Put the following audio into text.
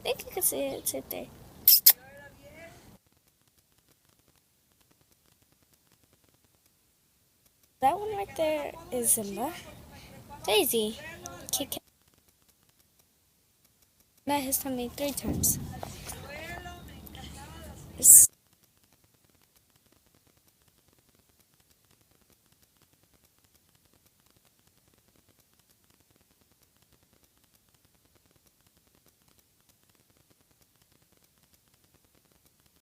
think you can see it sit there. That one right there is Simba. Daisy. Kit Kat. That his tummy 3 times.